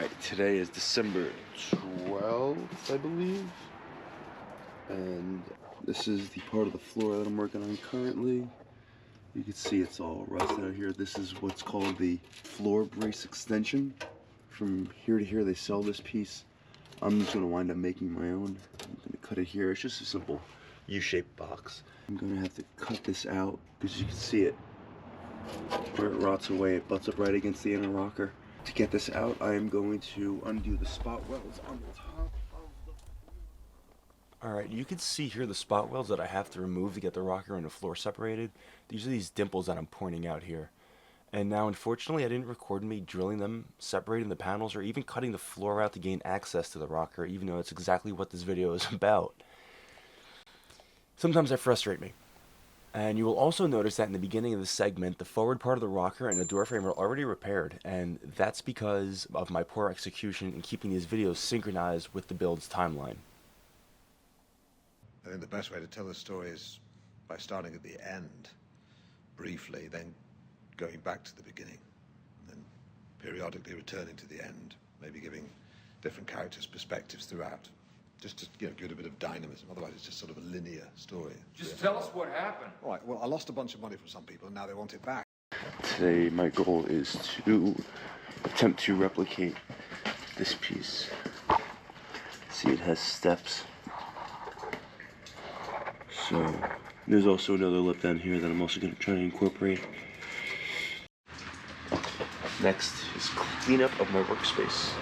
Alright, today is December 12th, I believe. And this is the part of the floor that I'm working on currently. You can see it's all rusted out here. This is what's called the floor brace extension. From here to here they sell this piece. I'm just going to wind up making my own. I'm going to cut it here. It's just a simple U-shaped box. I'm going to have to cut this out because you can see it where it rots away. It butts up right against the inner rocker. To get this out, I am going to undo the spot welds on the top of the... Alright, you can see here the spot welds that I have to remove to get the rocker and the floor separated. These are these dimples that I'm pointing out here. And now, unfortunately, I didn't record me drilling them, separating the panels, or even cutting the floor out to gain access to the rocker, even though it's exactly what this video is about. Sometimes that frustrates me. And you will also notice that in the beginning of the segment, the forward part of the rocker and the door frame are already repaired, and that's because of my poor execution in keeping these videos synchronized with the build's timeline. I think the best way to tell the story is by starting at the end, briefly, then going back to the beginning, and then periodically returning to the end, maybe giving different characters perspectives throughout. Just to give it a bit of dynamism, otherwise it's just sort of a linear story. Just tell us what happened. All right, well, I lost a bunch of money from some people and now they want it back. Today, my goal is to attempt to replicate this piece. See, it has steps. So, there's also another lip down here that I'm also going to try to incorporate. Next is cleanup of my workspace.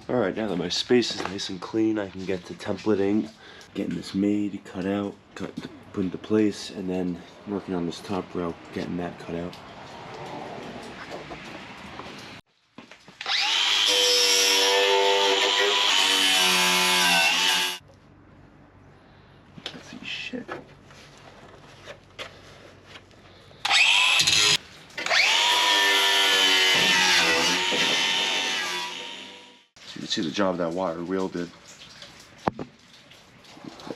Alright, now that my space is nice and clean, I can get to templating, getting this made, cut out, put into place, and then working on this top rail, getting that cut out. Let's see, shit. You can see the job that wire reel did. Got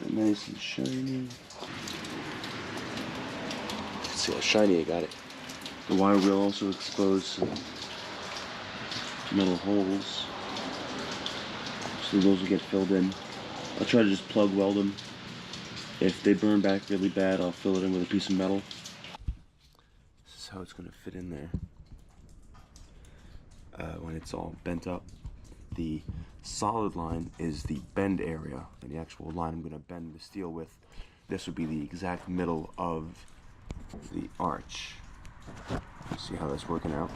it nice and shiny. You can see how shiny I got it. The wire reel also exposed some metal holes. So those will get filled in. I'll try to just plug weld them. If they burn back really bad, I'll fill it in with a piece of metal. This is how it's going to fit in there when it's all bent up. The solid line is the bend area, and the actual line I'm going to bend the steel with, this would be the exact middle of the arch. See how that's working out?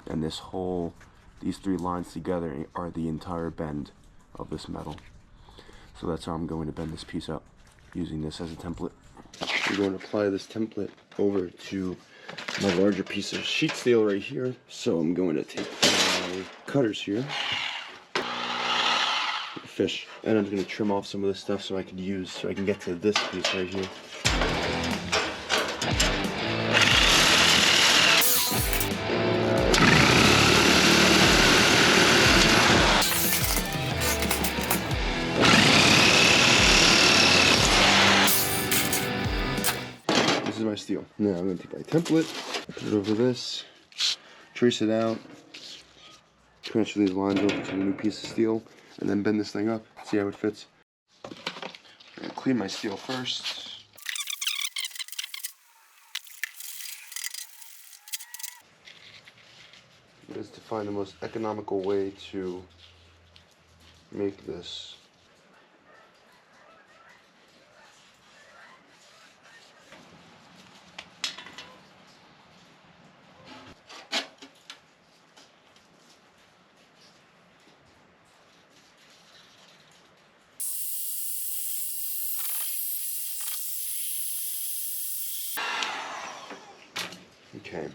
And this whole, these three lines together are the entire bend of this metal. So that's how I'm going to bend this piece up, using this as a template. I'm going to apply this template over to my larger piece of sheet steel right here. So I'm going to take my cutters here, fish, and I'm going to trim off some of this stuff so I can get to this piece right here. This is my steel. Now I'm going to take my template, put it over this, trace it out, transfer these lines over to the new piece of steel, and then bend this thing up, see how it fits. I'm going to clean my steel first. It is to find the most economical way to make this. Okay.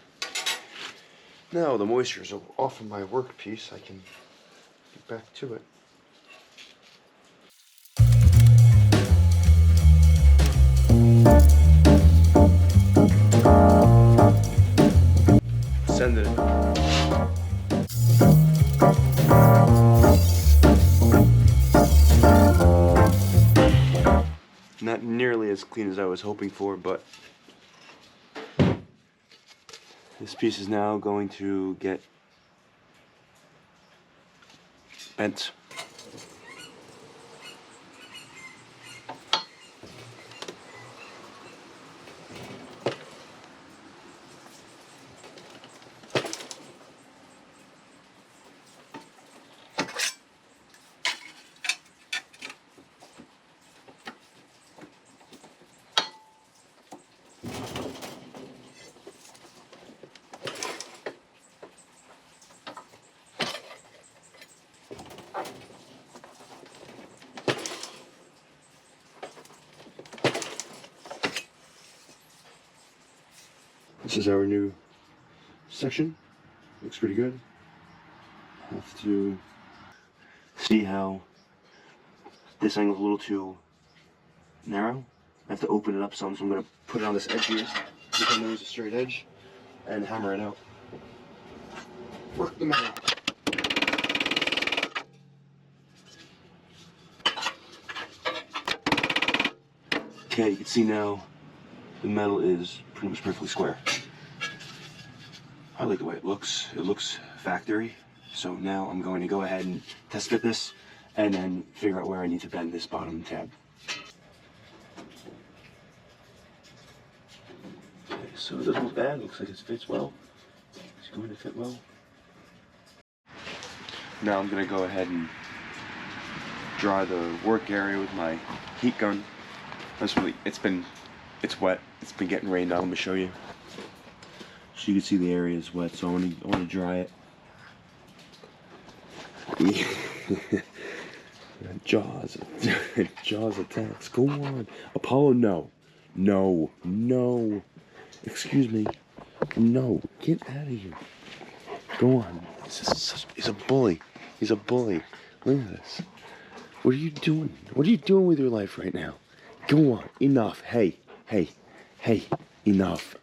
Now the moisture is off of my workpiece, I can get back to it. Send it. Not nearly as clean as I was hoping for, but this piece is now going to get bent. This is our new section. Looks pretty good. Have to see how this angle's a little too narrow. I have to open it up some, so I'm going to put it on this edge here, pretend there's a straight edge, and hammer it out. Work the metal. Okay, you can see now the metal is pretty much perfectly square. I like the way it looks. It looks factory. So now I'm going to go ahead and test fit this and then figure out where I need to bend this bottom tab. Okay, so it doesn't look bad. It looks like it fits well. It's going to fit well. Now I'm going to go ahead and dry the work area with my heat gun. It's wet. It's been getting rained on. Let me show you. So you can see the area is wet, so I want to dry it. Jaws attacks. Go on, Apollo. No. Excuse me. No, get out of here. Go on. He's a bully. He's a bully. Look at this. What are you doing? What are you doing with your life right now? Go on. Enough. Hey. Enough.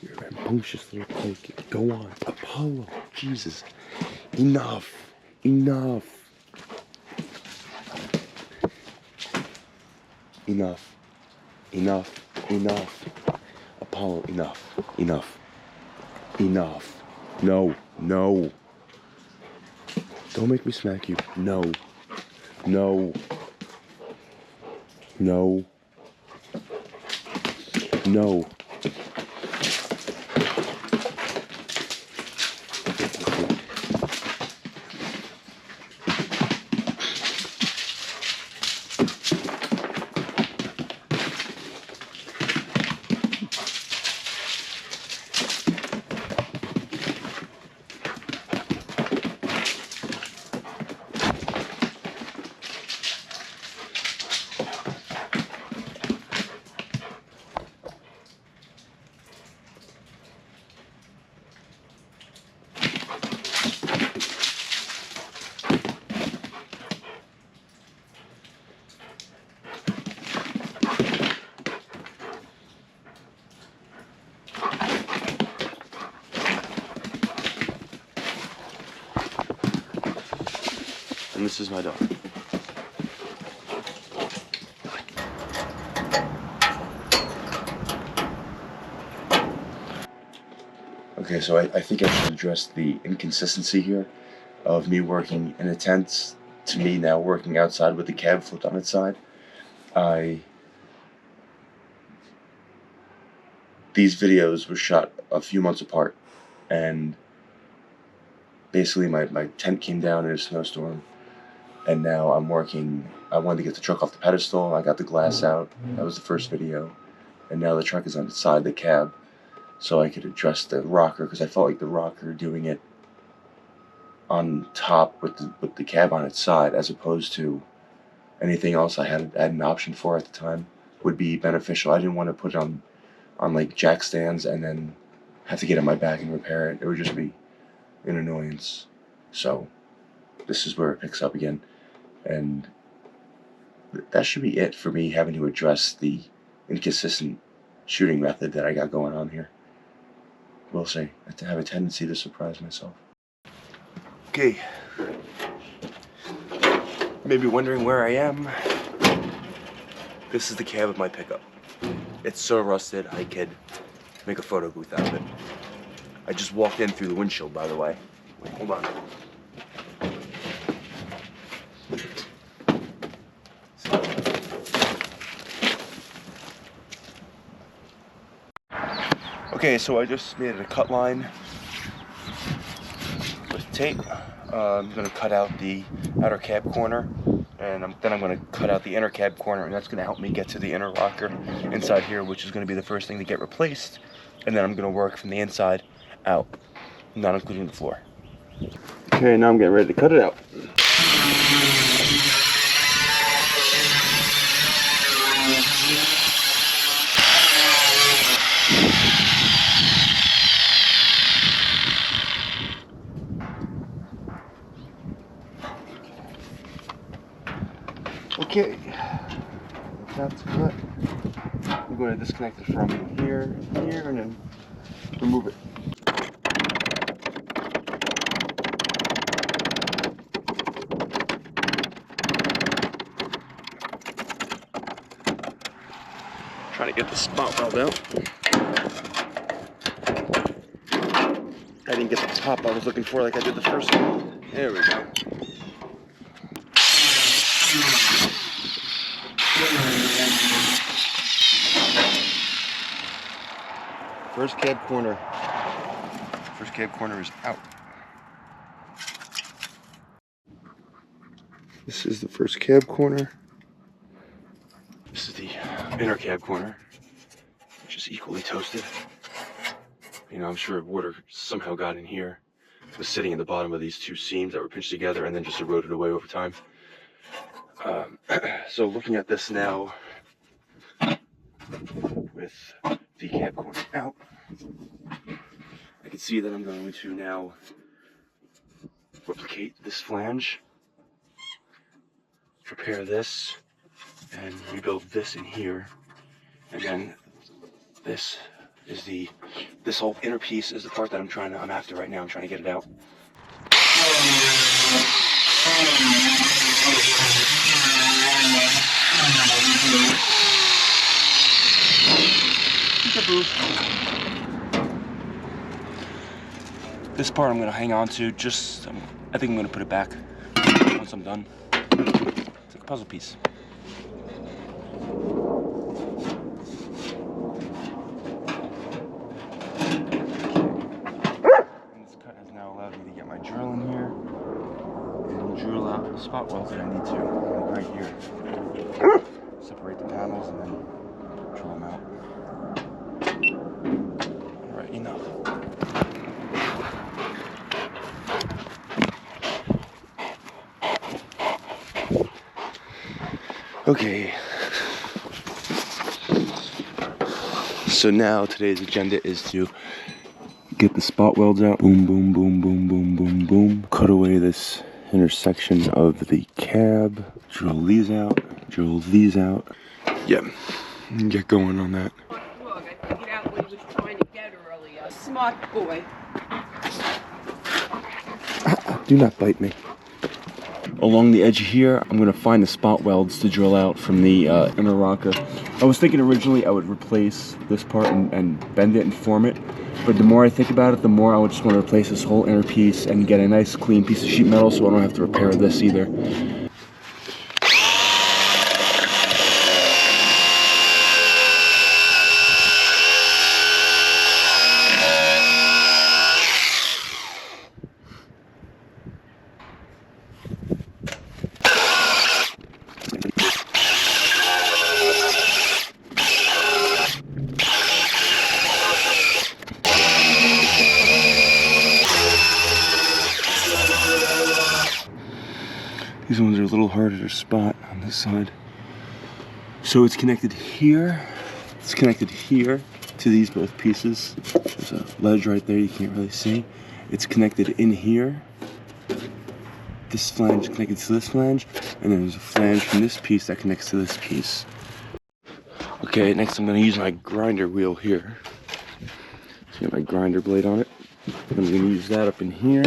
You're a rambunctious little pig. Go on. Apollo. Jesus. Enough. Apollo, enough. No. Don't make me smack you. No. And this is my dog. Okay, so I think I should address the inconsistency here of me working in a tent to me now working outside with the cab flipped on its side. These videos were shot a few months apart, and basically my tent came down in a snowstorm, and now I'm working. I wanted to get the truck off the pedestal. I got the glass out. That was the first video, and now the truck is on the side of the cab, so I could adjust the rocker, because I felt like the rocker doing it on top with the cab on its side, as opposed to anything else I had an option for at the time, would be beneficial. I didn't want to put it on like jack stands and then have to get on my back and repair it. It would just be an annoyance. So this is where it picks up again, and that should be it for me having to address the inconsistent shooting method that I got going on here. We'll see. I have a tendency to surprise myself. Okay. Maybe wondering where I am. This is the cab of my pickup. It's so rusted, I could make a photo booth out of it. I just walked in through the windshield, by the way. Wait, hold on. Okay, so I just made a cut line with tape. I'm going to cut out the outer cab corner, and then I'm going to cut out the inner cab corner, and that's going to help me get to the inner rocker inside here, which is going to be the first thing to get replaced. And then I'm going to work from the inside out, not including the floor. Okay, now I'm getting ready to cut it out. Okay, that's cut. I'm going to disconnect it from here, and then remove it. Trying to get the spot weld out. I didn't get the top I was looking for like I did the first one. There we go. First cab corner. First cab corner is out. This is the first cab corner. This is the inner cab corner, which is equally toasted. You know, I'm sure water somehow got in here. It was sitting in the bottom of these two seams that were pinched together and then just eroded away over time. So looking at this now with the cab corner out, I can see that I'm going to now replicate this flange, prepare this, and rebuild this in here. And then this is this whole inner piece is the part that I'm after right now. I'm trying to get it out. This part I'm going to hang on to, I think I'm going to put it back once I'm done. It's like a puzzle piece. And this cut has now allowed me to get my drill in here and drill out the spot welds that I need to, like right here. Separate the panels and then drill them out. Alright, enough. Okay. So now today's agenda is to get the spot welds out. Boom, boom, boom, boom, boom, boom, boom. Cut away this intersection of the cab. Drill these out. Drill these out. Yep. Get going on that. I figured out what he was trying to get earlier. Smart boy. Do not bite me. Along the edge here, I'm going to find the spot welds to drill out from the inner rocker. I was thinking originally I would replace this part and bend it and form it, but the more I think about it, the more I would just want to replace this whole inner piece and get a nice clean piece of sheet metal so I don't have to repair this either. These ones are a little harder to spot on this side. So it's connected here. It's connected here to these both pieces. There's a ledge right there you can't really see. It's connected in here. This flange is connected to this flange. And then there's a flange from this piece that connects to this piece. Okay, next I'm going to use my grinder wheel here. So get my grinder blade on it. I'm going to use that up in here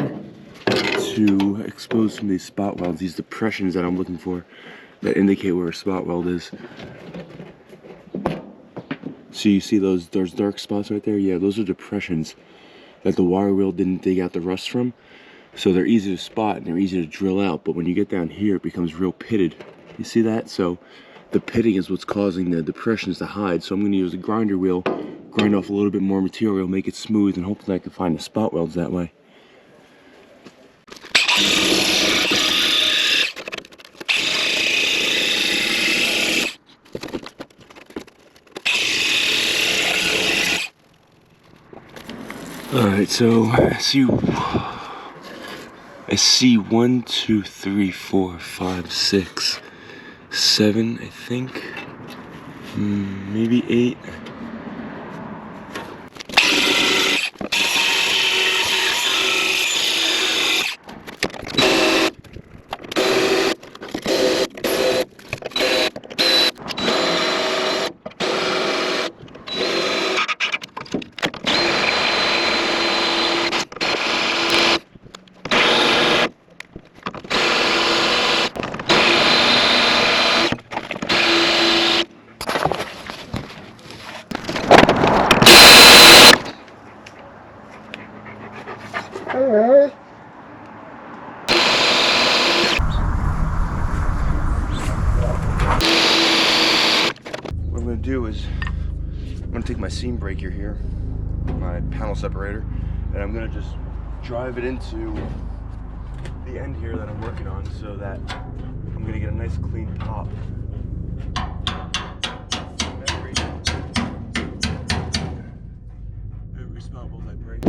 to expose some of these spot welds, these depressions that I'm looking for that indicate where a spot weld is. So you see those dark spots right there? Yeah, those are depressions that the wire wheel didn't dig out the rust from. So they're easy to spot and they're easy to drill out. But when you get down here, it becomes real pitted. You see that? So the pitting is what's causing the depressions to hide. So I'm going to use a grinder wheel, grind off a little bit more material, make it smooth, and hopefully I can find the spot welds that way. Alright, so I see 1, 2, 3, 4, 5, 6, 7, I think. Maybe 8. What I'm going to do is I'm going to take my seam breaker here, my panel separator, and I'm going to just drive it into the end here that I'm working on so that I'm going to get a nice clean pop. Every spot will I break.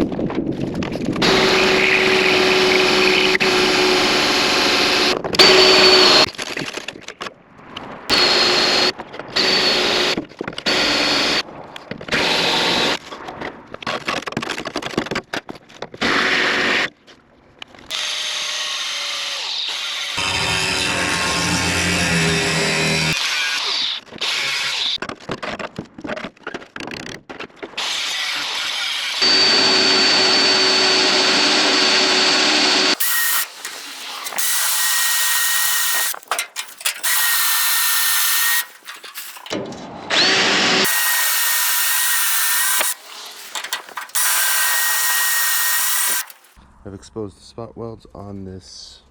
I've exposed the spot welds on this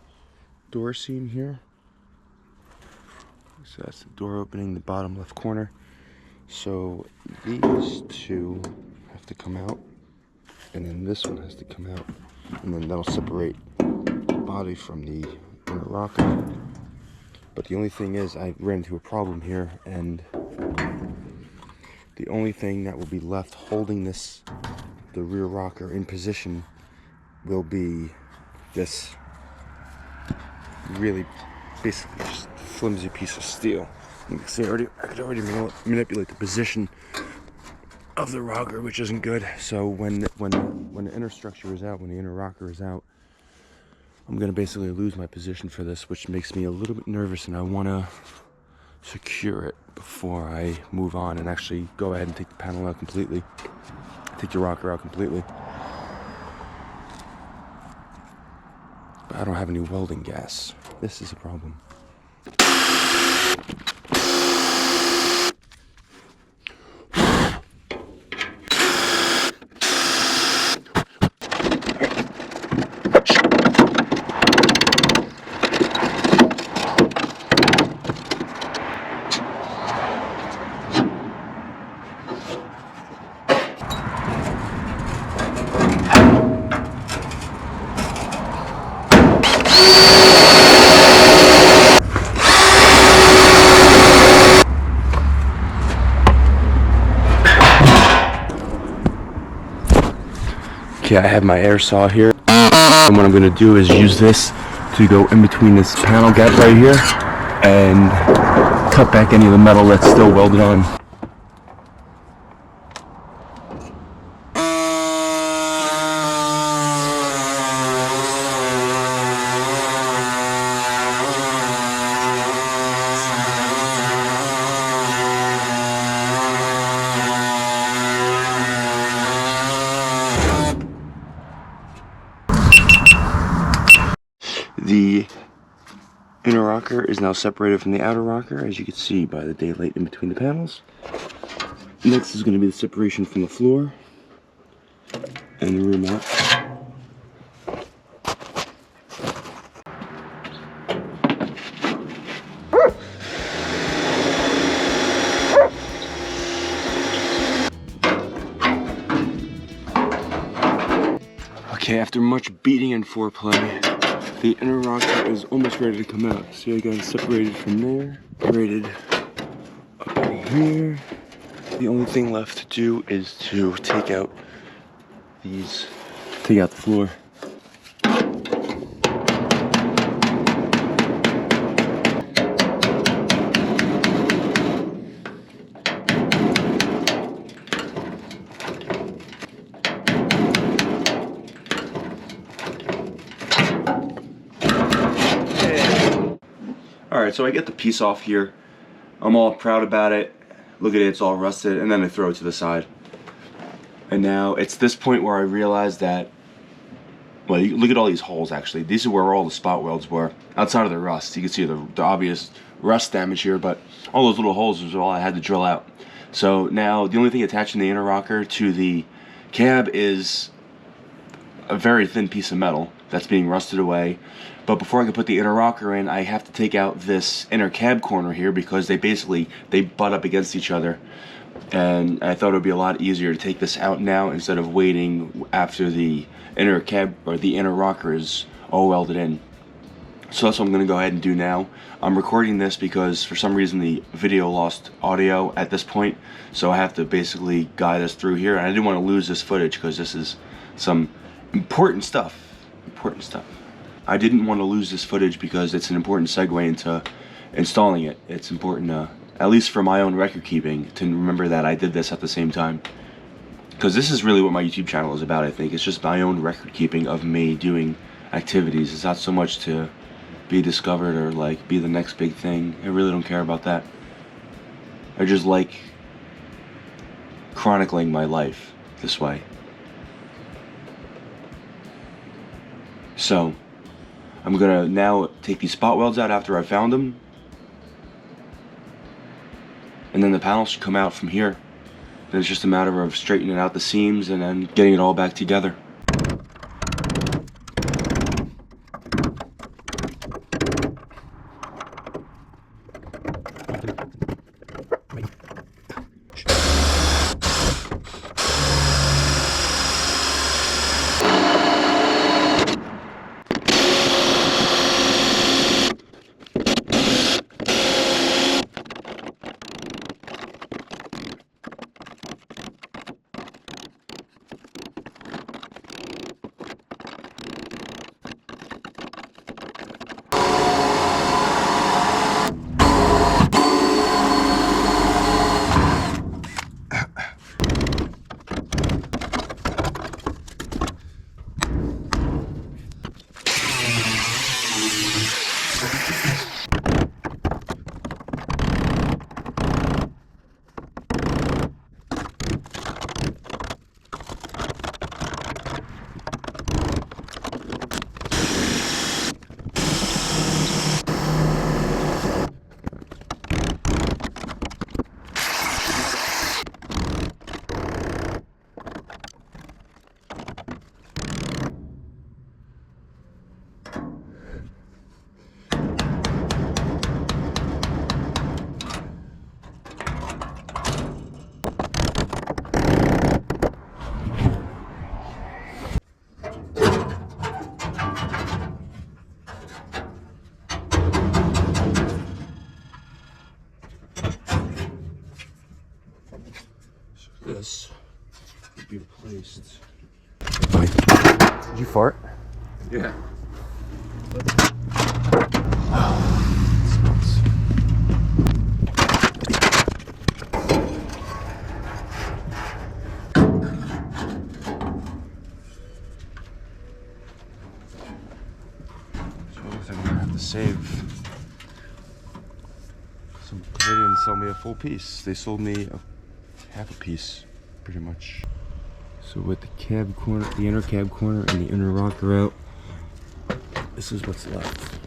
door seam here. So that's the door opening, the bottom left corner. So these two have to come out, and then this one has to come out, and then that'll separate the body from the inner rocker. But the only thing is, I ran into a problem here, and the only thing that will be left holding the rear rocker in position will be this really basically just flimsy piece of steel. You can see I could already manipulate the position of the rocker, which isn't good. So when the inner structure is out, when the inner rocker is out, I'm gonna basically lose my position for this, which makes me a little bit nervous, and I wanna secure it before I move on and actually go ahead and take the panel out completely, take the rocker out completely. But I don't have any welding gas. This is a problem. Okay, I have my air saw here, and what I'm going to do is use this to go in between this panel gap right here and cut back any of the metal that's still welded on. The inner rocker is now separated from the outer rocker, as you can see by the daylight in between the panels. Next is going to be the separation from the floor and the rear mat. Okay, after much beating and foreplay, the inner rocker is almost ready to come out. See, I got it separated from there, rated up in here. The only thing left to do is to take out the floor. Alright, so I get the piece off here. I'm all proud about it. Look at it, it's all rusted, and then I throw it to the side. And now it's this point where I realize that, well, you look at all these holes actually. These are where all the spot welds were, outside of the rust. You can see the obvious rust damage here, but all those little holes was all I had to drill out. So now the only thing attaching the inner rocker to the cab is a very thin piece of metal that's being rusted away. But before I can put the inner rocker in, I have to take out this inner cab corner here because they butt up against each other. And I thought it would be a lot easier to take this out now instead of waiting after the inner cab or the inner rocker is all welded in. So that's what I'm going to go ahead and do now. I'm recording this because for some reason the video lost audio at this point, so I have to basically guide us through here. And I didn't want to lose this footage because this is some important stuff. I didn't want to lose this footage because it's an important segue into installing it. It's important, at least for my own record keeping, to remember that I did this at the same time. Because this is really what my YouTube channel is about, I think. It's just my own record keeping of me doing activities. It's not so much to be discovered or like be the next big thing. I really don't care about that. I just like chronicling my life this way. So I'm gonna now take these spot welds out after I found them, and then the panel should come out from here. Then it's just a matter of straightening out the seams and then getting it all back together. This would be replaced. Did you fart? Yeah. I'm gonna have to save some. They didn't sell me a full piece. They sold me half a piece, pretty much. So with the cab corner, the inner cab corner, and the inner rocker out, this is what's left.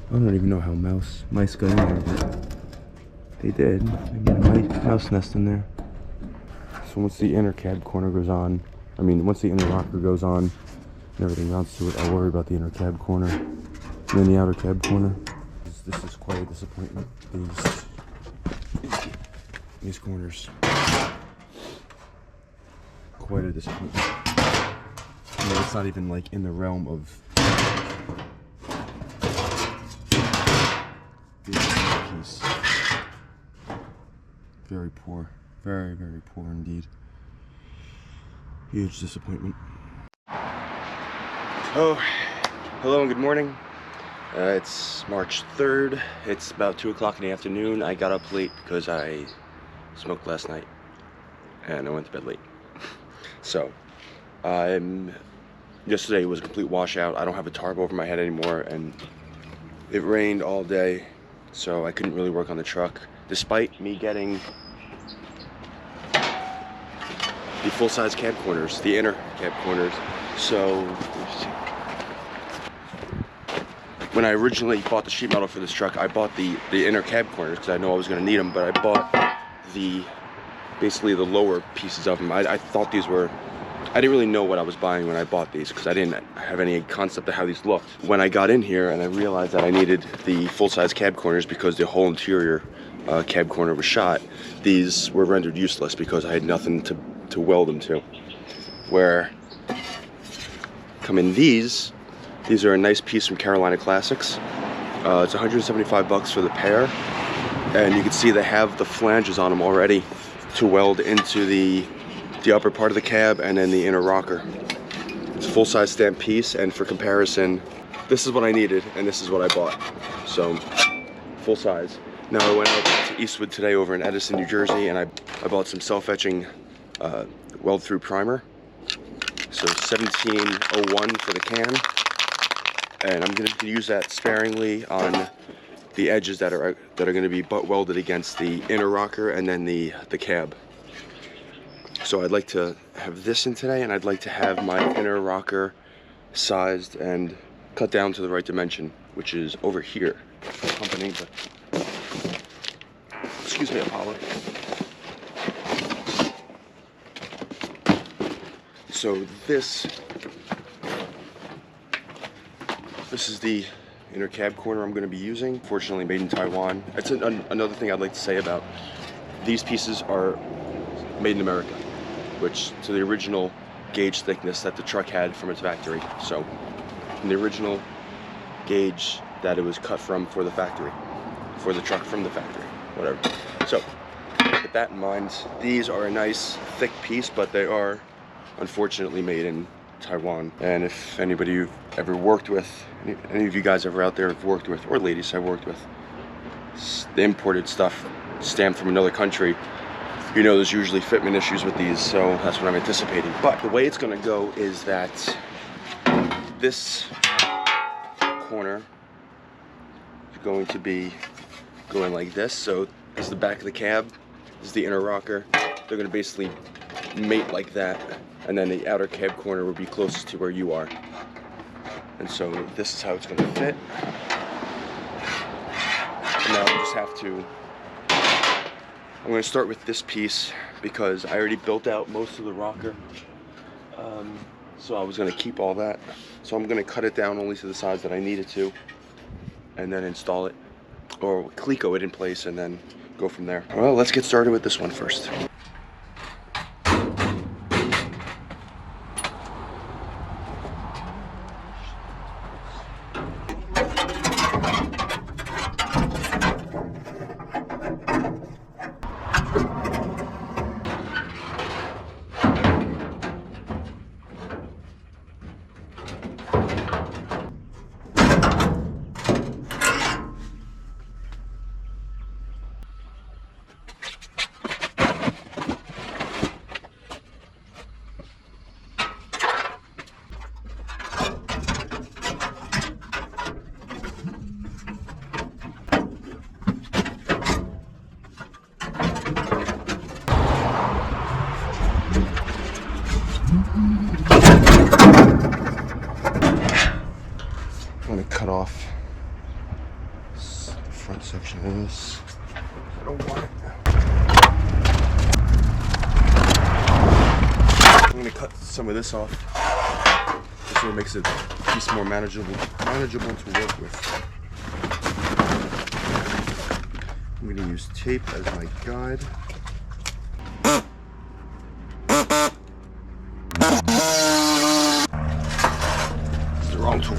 I don't even know how mice got in there, but They did. They made a nice mouse nest in there. So once the inner cab corner goes on, once the inner rocker goes on and everything mounts to it, I'll worry about the inner cab corner. And then the outer cab corner. This is quite a disappointment. These corners. Quite a disappointment. It's not even like in the realm of piece. Very poor. Very, very poor indeed. Huge disappointment. Oh, hello and good morning. It's March 3rd. It's about 2 o'clock in the afternoon. I got up late because I smoked last night and I went to bed late. So, yesterday was a complete washout. I don't have a tarp over my head anymore, and it rained all day, so I couldn't really work on the truck, despite me getting the full-size cab corners, the inner cab corners. So when I originally bought the sheet metal for this truck, I bought the inner cab corners because I know I was going to need them, but I bought basically the lower pieces of them. I thought these were, I didn't really know what I was buying when I bought these because I didn't have any concept of how these looked. When I got in here and I realized that I needed the full-size cab corners because the whole interior cab corner was shot, these were rendered useless because I had nothing to weld them to. Where come in these are a nice piece from Carolina Classics. It's 175 bucks for the pair, and you can see they have the flanges on them already to weld into the upper part of the cab and then the inner rocker. It's a full-size stamp piece, and for comparison, this is what I needed and this is what I bought. So, full size. Now I went out to Eastwood today over in Edison, New Jersey, and I bought some self-etching weld-through primer. So 1701 for the can, and I'm going to use that sparingly on the edges that are going to be butt welded against the inner rocker and then the cab. So I'd like to have this in today, and I'd like to have my inner rocker sized and cut down to the right dimension, which is over here. Company, but excuse me, Apollo. So this is the inner cab corner I'm going to be using. Fortunately made in Taiwan. It's another thing I'd like to say about these pieces are made in America, which to the original gauge thickness that the truck had from its factory. So in the original gauge that it was cut from for the factory, for the truck from the factory, whatever. So with that in mind, these are a nice thick piece, but they are unfortunately made in Taiwan. And if anybody you've ever worked with, any of you guys ever out there have worked with, or ladies have worked with, the imported stuff stamped from another country, you know there's usually fitment issues with these, so that's what I'm anticipating. But the way it's going to go is that this corner is going to be going like this. So this is the back of the cab, this is the inner rocker. They're going to basically mate like that, and then the outer cab corner will be closest to where you are. And so this is how it's going to fit. And now I just have to, I'm going to start with this piece because I already built out most of the rocker. So I was going to keep all that. So I'm going to cut it down only to the size that I need it to, and then install it, or Cleco it in place, and then go from there. Well, let's get started with this one first. I'm going to cut off the front section of this. I don't want it. I'm gonna cut some of this off. This way makes it a piece more manageable to work with. I'm gonna use tape as my guide. It's the wrong tool.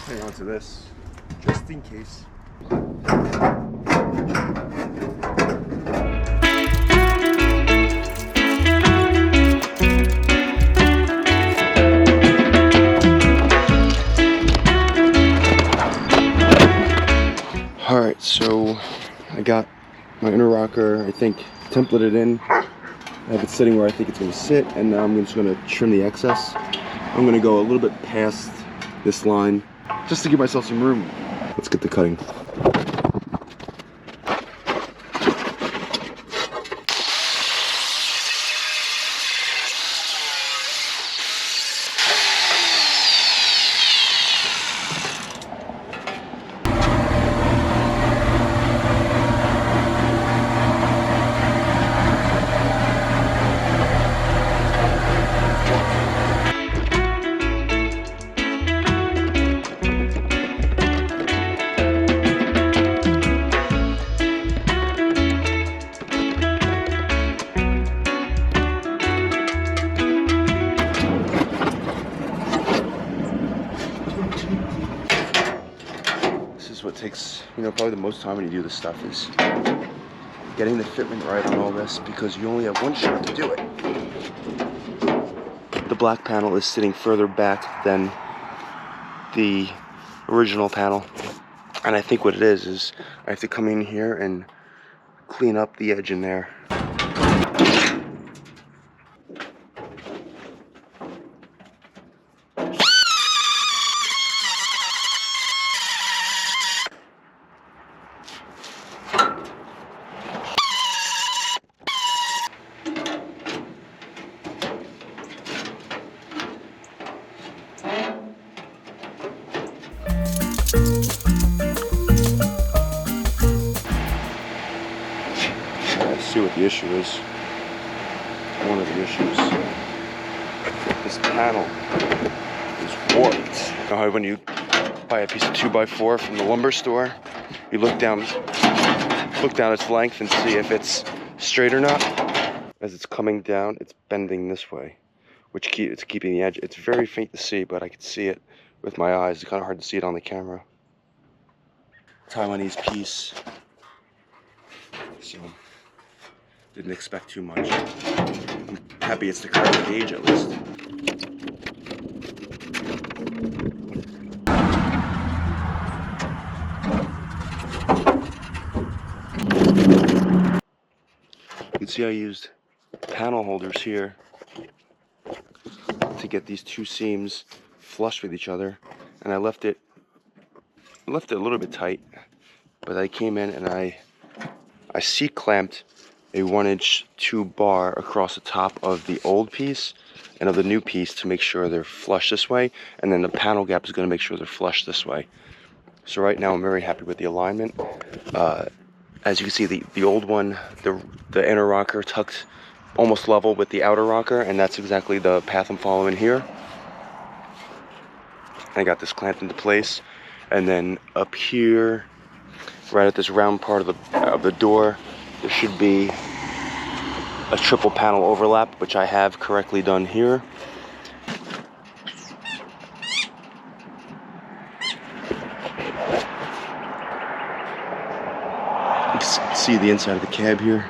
Hang on to this, just in case. Alright, so I got my inner rocker, I think, templated in. I have it sitting where I think it's going to sit, and now I'm just going to trim the excess. I'm going to go a little bit past this line, just to give myself some room. Let's get to cutting. What takes, probably the most time when you do this stuff is getting the fitment right on all this, because you only have one shot to do it. The black panel is sitting further back than the original panel, and I think what it is I have to come in here and clean up the edge in there. See what the issue is. One of the issues. This panel is warped. You know how when you buy a piece of 2x4 from the lumber store, you look down its length and see if it's straight or not. As it's coming down, it's bending this way, which it's keeping the edge. It's very faint to see, but I can see it with my eyes. It's kind of hard to see it on the camera. Taiwanese piece. So didn't expect too much. I'm happy it's the correct gauge at least. You can see I used panel holders here to get these two seams flush with each other, and I left it a little bit tight, but I came in and I C-clamped a 1-inch tube bar across the top of the old piece and of the new piece to make sure they're flush this way, and then the panel gap is going to make sure they're flush this way. So right now I'm very happy with the alignment. As you can see, the old one, the inner rocker tucked almost level with the outer rocker, and that's exactly the path I'm following here. I got this clamped into place, and then up here, right at this round part of the door, there should be a triple panel overlap, which I have correctly done here. You can see the inside of the cab here.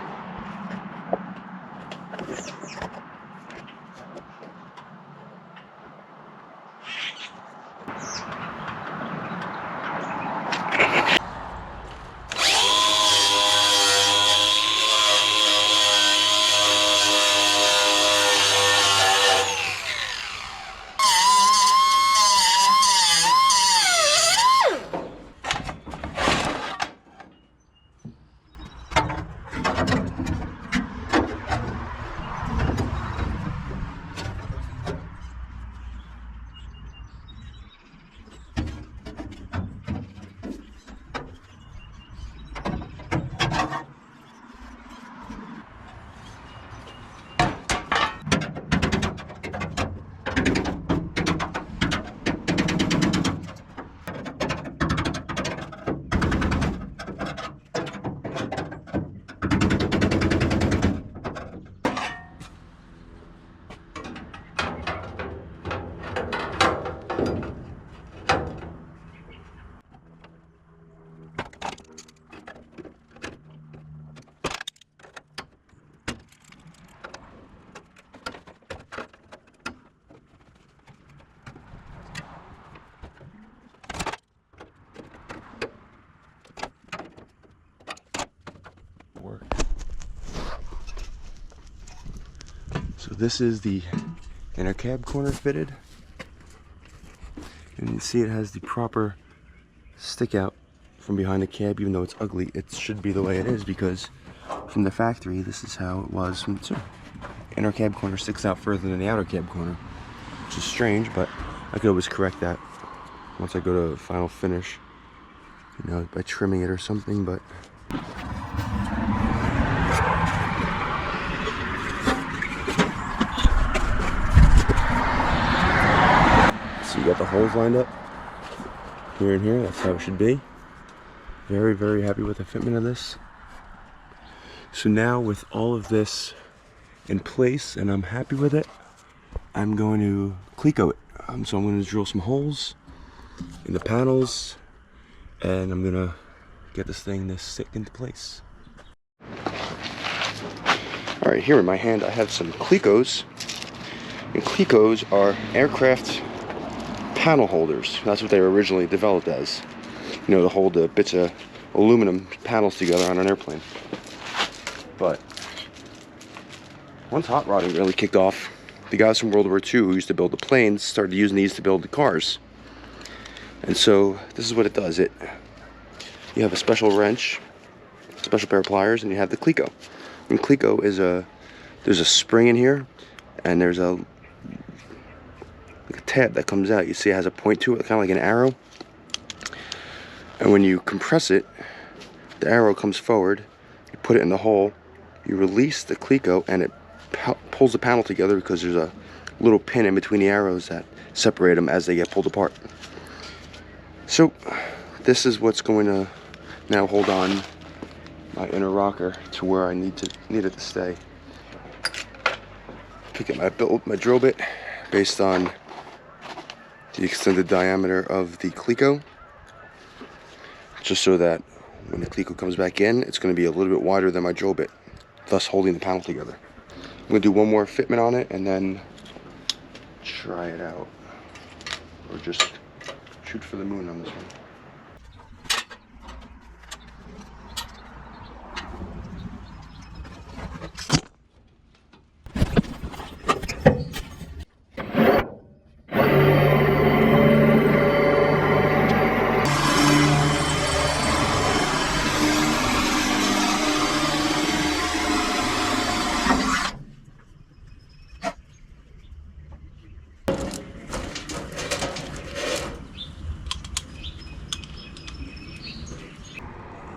So this is the inner cab corner fitted. And you can see it has the proper stick out from behind the cab. Even though it's ugly, it should be the way it is, because from the factory, this is how it was from the two. Inner cab corner sticks out further than the outer cab corner, which is strange, but I could always correct that once I go to final finish, you know, by trimming it or something. But so you got the holes lined up here and here. That's how it should be. Very, very happy with the fitment of this. So now with all of this in place and I'm happy with it, I'm going to cleco it. So I'm going to drill some holes in the panels and I'm going to get this thing to stick into place. Alright, here in my hand I have some clecos. And clecos are aircraft panel holders. That's what they were originally developed as. You know, to hold the bits of aluminum panels together on an airplane. But once hot rodding really kicked off, the guys from World War II who used to build the planes started using these to build the cars. And so this is what it does. You have a special wrench, special pair of pliers, and you have the cleco. And cleco is there's a spring in here, and there's a tab that comes out. You see it has a point to it, kind of like an arrow. And when you compress it, the arrow comes forward, you put it in the hole, you release the cleco, and it pulls the panel together because there's a little pin in between the arrows that separate them as they get pulled apart. So this is what's going to now hold on my inner rocker to where I need it to stay. Pick up my drill bit based on the extended diameter of the cleco, just so that when the cleco comes back in, it's going to be a little bit wider than my drill bit, thus holding the panel together. I'm going to do one more fitment on it and then try it out, or just shoot for the moon on this one.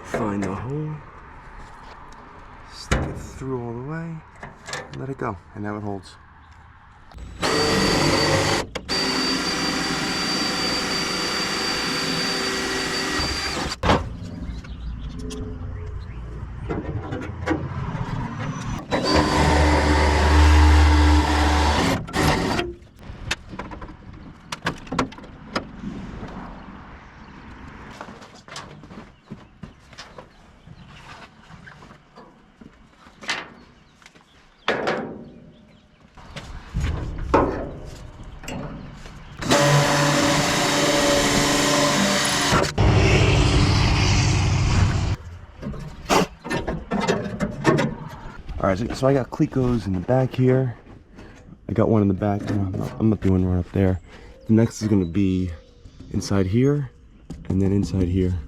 Find the hole, stick it through all the way, and let it go, and now it holds. Alright, so I got clecos in the back here. I got one in the back. I'm not doing one up there. The next is going to be inside here, and then inside here.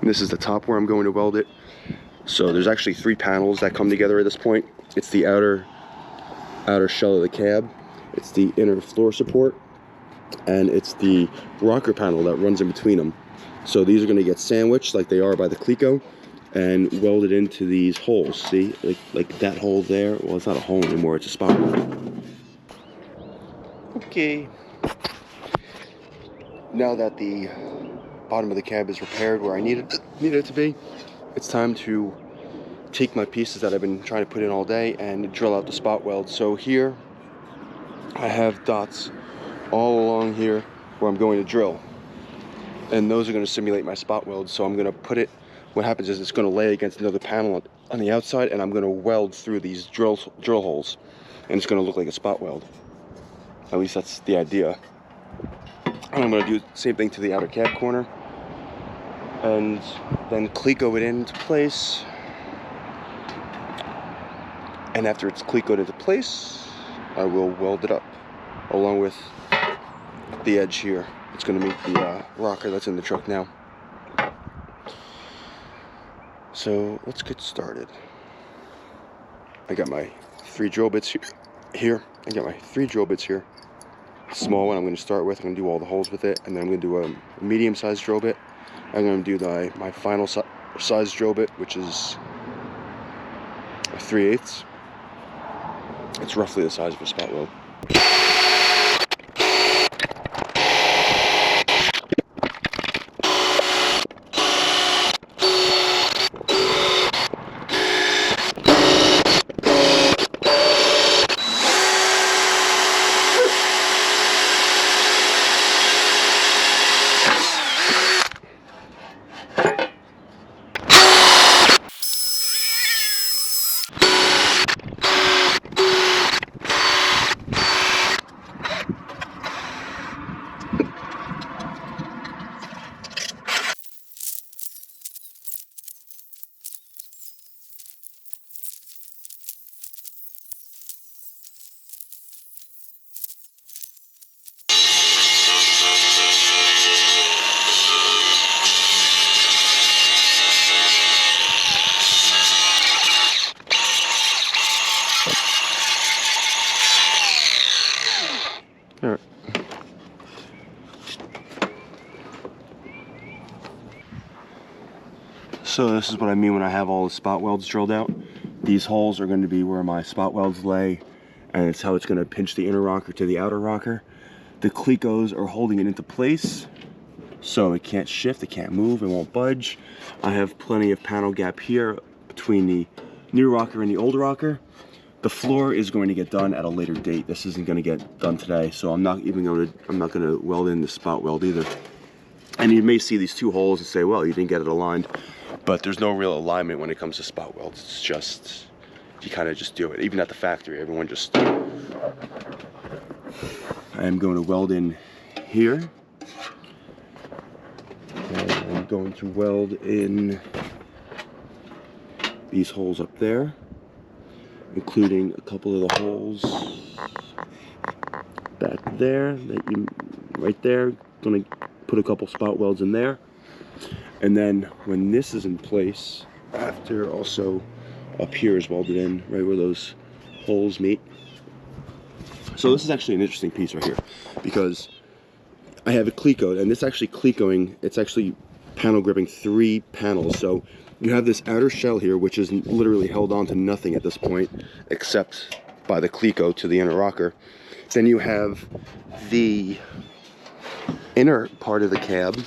This is the top where I'm going to weld it. So there's actually 3 panels that come together at this point. It's the outer shell of the cab, it's the inner floor support, and it's the rocker panel that runs in between them. So these are going to get sandwiched like they are by the Cleco and welded into these holes. See, like that hole there. Well, it's not a hole anymore, it's a spot weld. Okay. Now that the bottom of the cab is repaired where I needed it to be, it's time to take my pieces that I've been trying to put in all day and drill out the spot weld. So here I have dots all along here where I'm going to drill, and those are going to simulate my spot weld. So I'm going to put it, what happens is it's going to lay against another panel on the outside, and I'm going to weld through these drill holes, and it's going to look like a spot weld. At least that's the idea. And I'm going to do the same thing to the outer cab corner, and then Cleco it into place. And after it's Clecoed into place, I will weld it up along with the edge here. It's going to meet the rocker that's in the truck now. So let's get started. I got my 3 drill bits here. I got my 3 drill bits here. Small one I'm going to start with. I'm going to do all the holes with it, and then I'm going to do a medium-sized drill bit. I'm going to do my final size drill bit, which is a 3/8. It's roughly the size of a spot weld. Alright. So this is what I mean when I have all the spot welds drilled out. These holes are going to be where my spot welds lay, and it's how it's going to pinch the inner rocker to the outer rocker. The Clecos are holding it into place, so it can't shift, it can't move, it won't budge. I have plenty of panel gap here between the new rocker and the old rocker. The floor is going to get done at a later date. This isn't going to get done today, so I'm not going to weld in the spot weld either. And you may see these 2 holes and say, well, you didn't get it aligned, but there's no real alignment when it comes to spot welds. It's just, you kind of just do it. Even at the factory, everyone just... I am going to weld in here, and I'm going to weld in these holes up there, including a couple of the holes back there, right there. Gonna put a couple spot welds in there, and then when this is in place, after also up here is welded in, right where those holes meet. So this is actually an interesting piece right here, because I have it Clecoed, and this actually Clecoing, it's actually panel gripping 3 panels. So you have this outer shell here, which is literally held on to nothing at this point, except by the Cleco to the inner rocker. Then you have the inner part of the cab.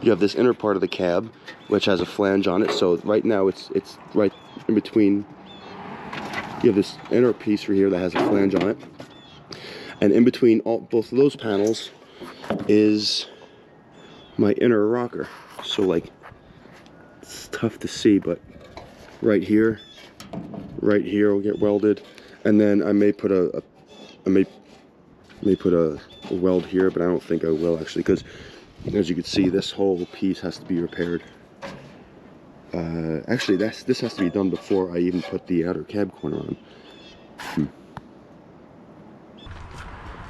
You have this inner part of the cab, which has a flange on it. So right now it's right in between. You have this inner piece right here that has a flange on it. And in between both of those panels is my inner rocker. So like, it's tough to see, but right here will get welded, and then I may put a weld here, but I don't think I will actually, because as you can see, this whole piece has to be repaired. Actually, this has to be done before I even put the outer cab corner on.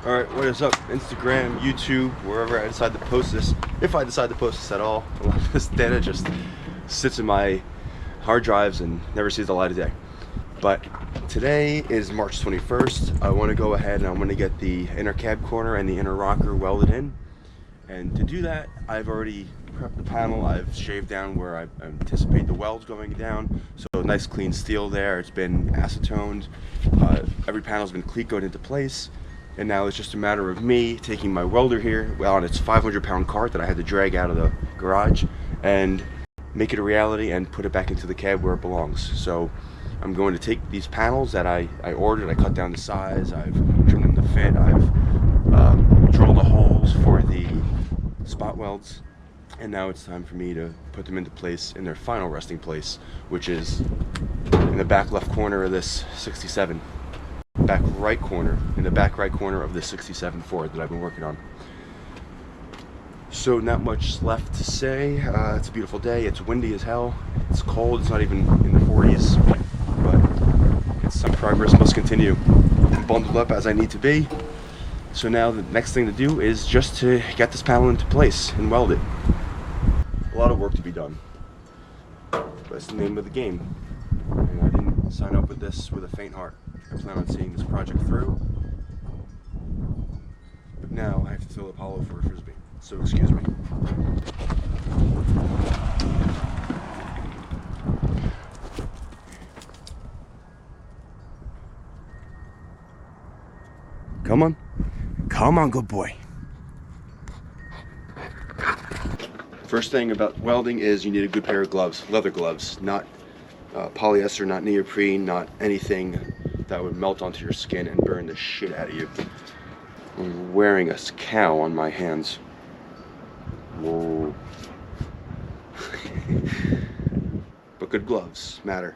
Alright, what is up? Instagram, YouTube, wherever I decide to post this. If I decide to post this at all. A lot of this data just sits in my hard drives and never sees the light of day. But today is March 21st. I want to go ahead and I'm going to get the inner cab corner and the inner rocker welded in. And to do that, I've already prepped the panel. I've shaved down where I anticipate the welds going down. So nice clean steel there. It's been acetoned. Every panel's been cleat-going into place. And now it's just a matter of me taking my welder here, well, on its 500-pound cart that I had to drag out of the garage, and make it a reality and put it back into the cab where it belongs. So I'm going to take these panels that I ordered. I cut down the size, I've trimmed them to fit, I've drilled the holes for the spot welds, and now it's time for me to put them into place in their final resting place, which is in the back left corner of this 67. Back right corner, in the back right corner of this 67 Ford that I've been working on. So not much left to say. It's a beautiful day. It's windy as hell. It's cold. It's not even in the 40s, but it's some progress must continue. I'm bundled up as I need to be. So now the next thing to do is just to get this panel into place and weld it. A lot of work to be done. That's the name of the game. And I didn't sign up with this with a faint heart. I plan on seeing this project through. But now I have to throw Apollo for a frisbee. So excuse me. Come on. Come on, good boy. First thing about welding is you need a good pair of gloves, leather gloves, not polyester, not neoprene, not anything that would melt onto your skin and burn the shit out of you. I'm wearing a cow on my hands. Whoa. But good gloves matter.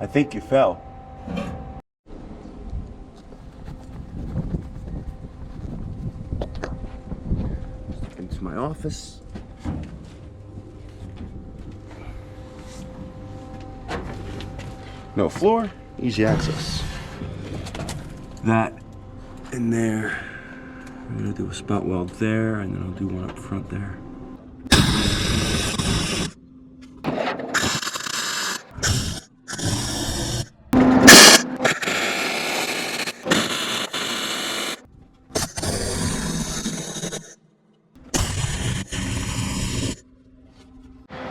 I think you fell. Step into my office. No floor, easy access. That in there. I'm gonna do a spot weld there, and then I'll do one up front there.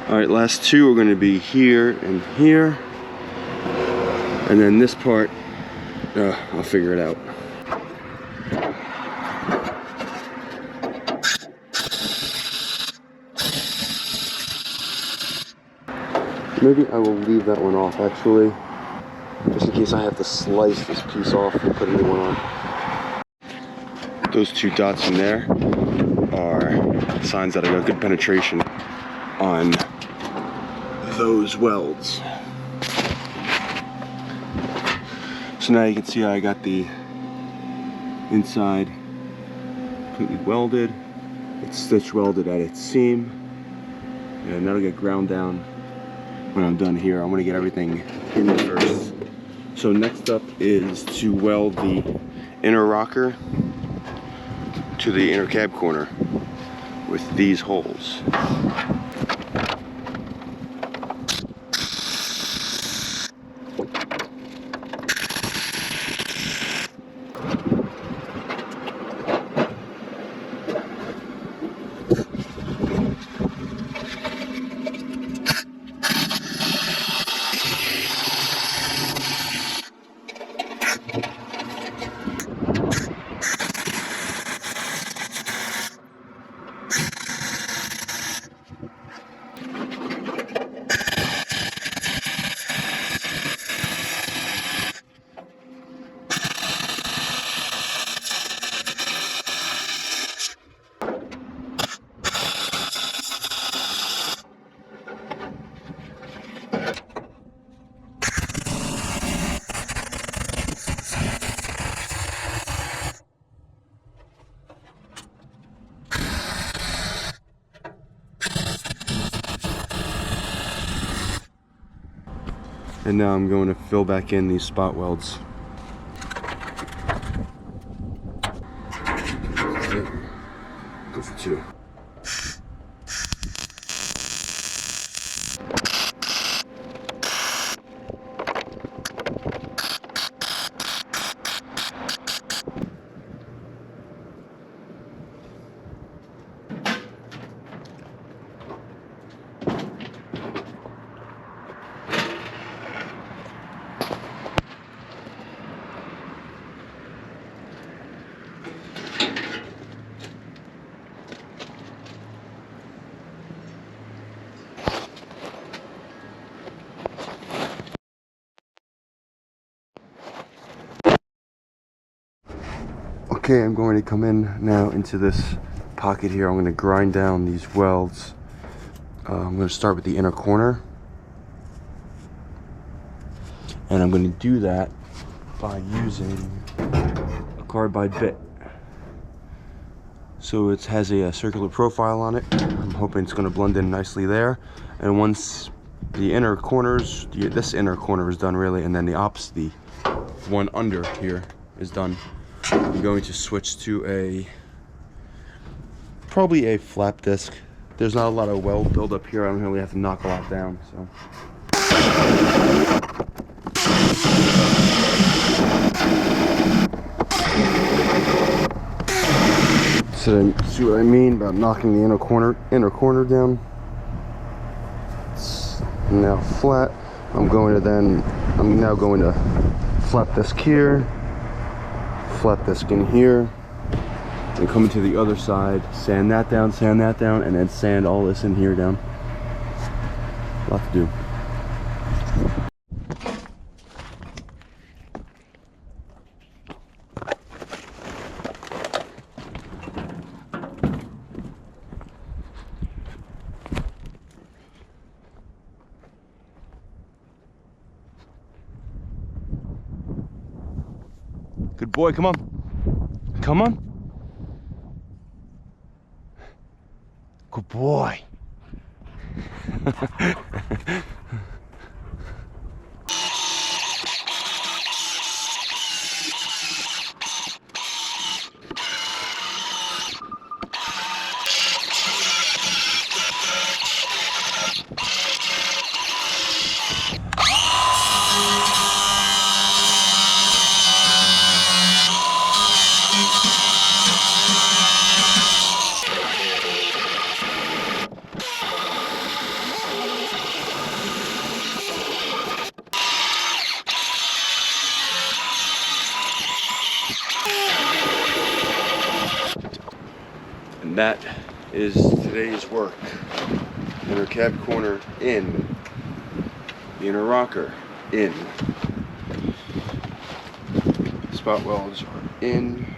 All right, last two are going to be here and here, and then this part, I'll figure it out. Maybe I will leave that one off actually, just in case I have to slice this piece off and put a new one on. Those two dots in there are signs that I got good penetration on those welds. So now you can see how I got the inside completely welded. It's stitch welded at its seam, and that'll get ground down when I'm done here. I'm gonna get everything in first. So next up is to weld the inner rocker to the inner cab corner with these holes. And now I'm going to fill back in these spot welds. Go for two. Okay, I'm going to come in now into this pocket here. I'm going to grind down these welds. I'm going to start with the inner corner. And I'm going to do that by using a carbide bit. So it has a circular profile on it. I'm hoping it's going to blend in nicely there. And once the inner corners, this inner corner is done really, and then the opposite, the one under here is done, I'm going to switch to probably a flap disc. There's not a lot of weld buildup here. I don't really have to knock a lot down, so. So see what I mean about knocking the inner corner down. It's now flat. I'm now going to flap disc here, flap disc in here, and come to the other side, sand that down, and then sand all this in here down. A lot to do. Good boy, come on. Come on. Good boy. And that is today's work. Inner cab corner in. The inner rocker, in. Spot welds are in.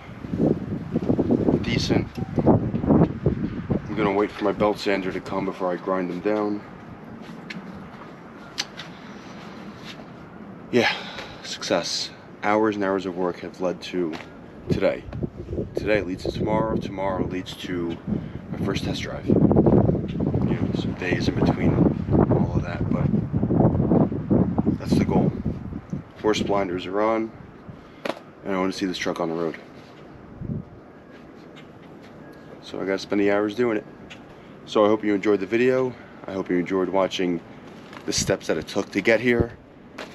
Decent. I'm gonna wait for my belt sander to come before I grind them down. Yeah, success. Hours and hours of work have led to today. Today leads to tomorrow. Tomorrow leads to my first test drive. You know, some days in between all of that, but that's the goal. Force blinders are on, and I want to see this truck on the road. So I gotta spend the hours doing it. So I hope you enjoyed the video. I hope you enjoyed watching the steps that it took to get here.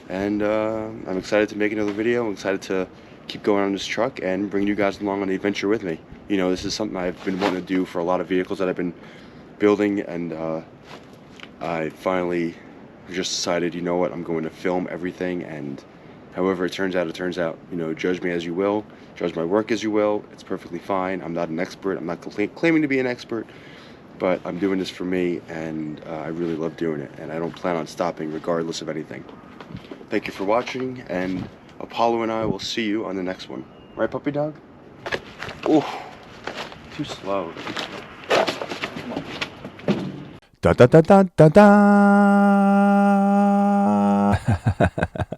And I'm excited to make another video. I'm excited to keep going on this truck and bring you guys along on the adventure with me. You know, this is something I've been wanting to do for a lot of vehicles that I've been building, and I finally just decided, you know what, I'm going to film everything, and however it turns out, it turns out. You know, judge me as you will, judge my work as you will. It's perfectly fine. I'm not an expert. I'm not claiming to be an expert, but I'm doing this for me, and I really love doing it, and I don't plan on stopping regardless of anything. Thank you for watching, and Apollo and I will see you on the next one. Right, puppy dog? Ooh, too slow. Da da da da da da.